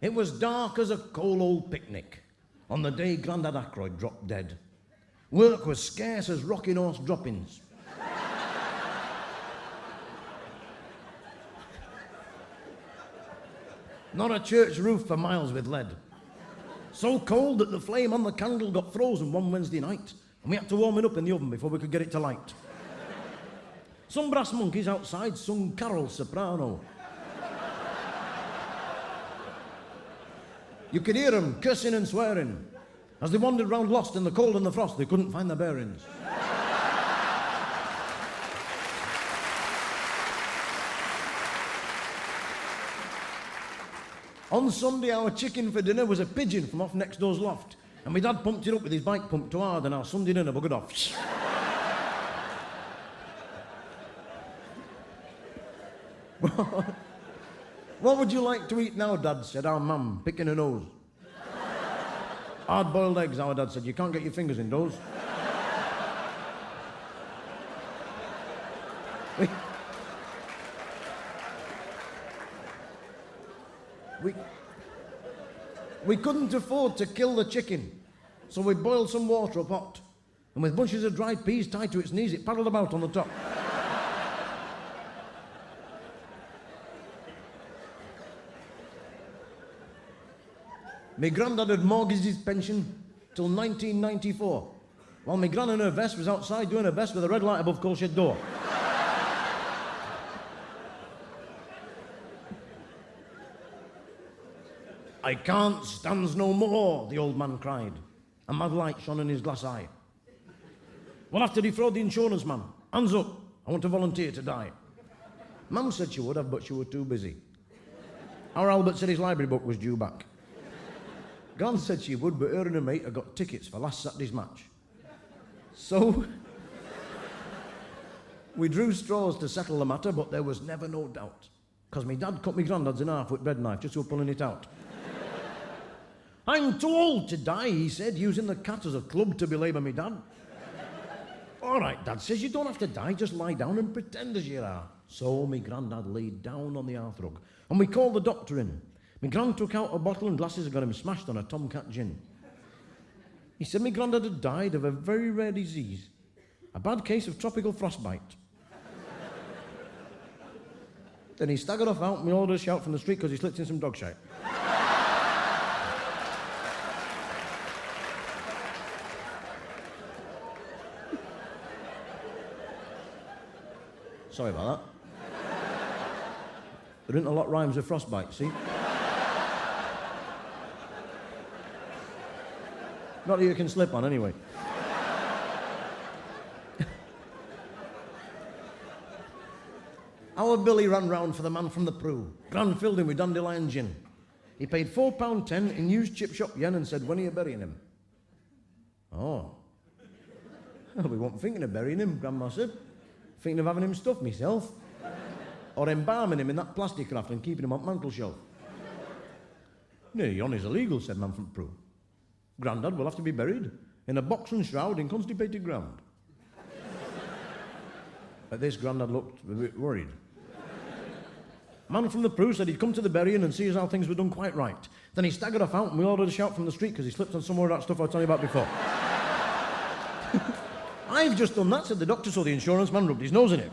It was dark as a coal old picnic on the day Grandad Ackroyd dropped dead. Work was scarce as rocking horse droppings. Not a church roof for miles with lead. So cold that the flame on the candle got frozen one Wednesday night, and we had to warm it up in the oven before we could get it to light. Some brass monkeys outside sung carol soprano. You could hear them cursing and swearing. As they wandered round lost in the cold and the frost, they couldn't find their bearings. On Sunday, our chicken for dinner was a pigeon from off next door's loft, and my dad pumped it up with his bike pump too hard, and our Sunday dinner buggered off. What would you like to eat now, Dad? Said our mum, picking her nose. Hard-boiled eggs, our dad said. You can't get your fingers in those. We couldn't afford to kill the chicken, so we boiled some water up hot, and with bunches of dried peas tied to its knees, it paddled about on the top. My granddad had mortgaged his pension till 1994, while my gran in her vest was outside doing her best with a red light above coal shed door. I can't stand no more, the old man cried. A mad light shone in his glass eye. We'll have to defraud the insurance man. Hands up, I want to volunteer to die. Mum said she would have, but she was too busy. Our Albert said his library book was due back. Gran said she would, but her and her mate had got tickets for last Saturday's match. So, we drew straws to settle the matter, but there was never no doubt, because my dad cut my granddad's in half with bread knife just so pulling it out. I'm too old to die, he said, using the cat as a club to belabour me dad. All right, Dad says, you don't have to die, just lie down and pretend as you are. So my granddad laid down on the hearthrug, and we called the doctor in. My gran took out a bottle and glasses and got him smashed on a tomcat gin. He said my granddad had died of a very rare disease, a bad case of tropical frostbite. Then he staggered off out and we all heard a shout from the street because he slipped in some dog shite. Sorry about that. There isn't a lot rhymes with frostbite, see? Not that you can slip on, anyway. Our Billy ran round for the man from the Prue. Gran filled him with dandelion gin. He paid £4.10 in used chip shop yen and said, when are you burying him? Oh. Well, we weren't thinking of burying him, Grandma said. Thinking of having him stuffed myself. Or embalming him in that plastic craft and keeping him on mantel shelf. Nearly on is illegal, said man from the Prue. Grandad will have to be buried in a box and shroud in constipated ground. At this, Grandad looked a bit worried. Man from the Prue said he'd come to the burying and see as how things were done quite right. Then he staggered off out and we all heard a shout from the street because he slipped on some more of that stuff I was telling you about before. I've just done that, said the doctor, so the insurance man rubbed his nose in it.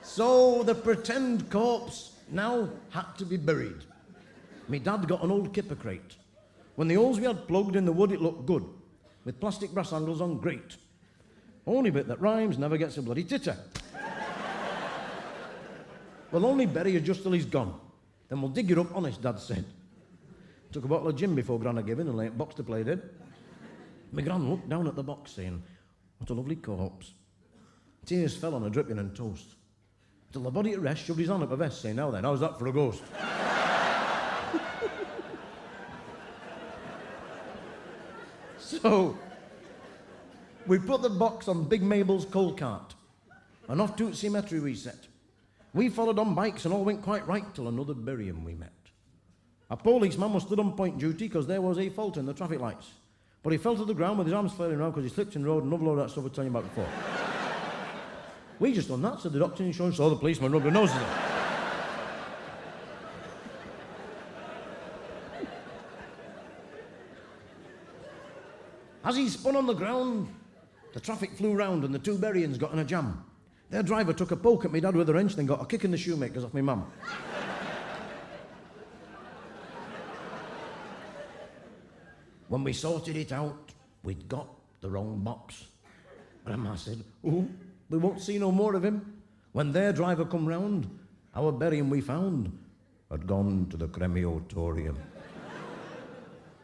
So the pretend corpse now had to be buried. Me dad got an old kipper crate. When the holes we had plugged in the wood, it looked good, with plastic brass handles on great. Only bit that rhymes never gets a bloody titter. We'll only bury you just till he's gone. Then we'll dig you up honest, Dad said. Took a bottle of gin before Gran had given and lay it box to play dead. My Gran looked down at the box saying, what a lovely corpse. Tears fell on her dripping and toast. Till the body at rest shoved his hand up her vest saying, now then, how's that for a ghost? So, we put the box on Big Mabel's coal cart, and off to cemetery we set. We followed on bikes and all went quite right till another burying we met. A policeman was stood on point duty because there was a fault in the traffic lights. But he fell to the ground with his arms flailing around because he slipped in the road and another load of that stuff I was telling you about before. We just done that, said the doctor in insurance, so the policeman rubbed their noses in. As he spun on the ground, the traffic flew round and the two Berrians got in a jam. Their driver took a poke at me dad with a wrench, then got a kick in the shoemakers off me mum. When we sorted it out, we'd got the wrong box. Grandma said, "Oh, we won't see no more of him." When their driver come round, our Berrien we found had gone to the crematorium.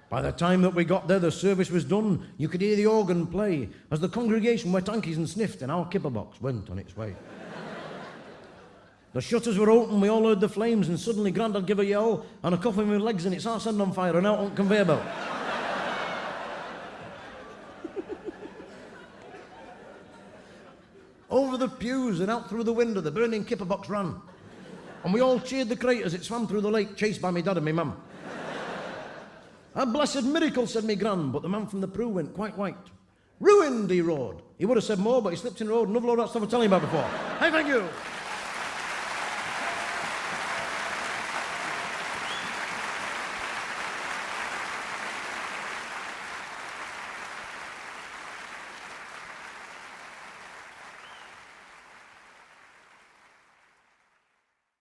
By the time that we got there, the service was done. You could hear the organ play as the congregation went hankies and sniffed and our kipper box went on its way. The shutters were open, we all heard the flames, and suddenly Grandad give a yell and a coffin with legs in its arse end on fire and out on the conveyor belt. Over the pews and out through the window, the burning kipper box ran. And we all cheered the crate as it swam through the lake, chased by me dad and me mum. "A blessed miracle," said me gran, but the man from the Prue went quite white. "Ruined," he roared. He would have said more, but he slipped in the road and another load of that stuff I was telling you about before. Hey, thank you.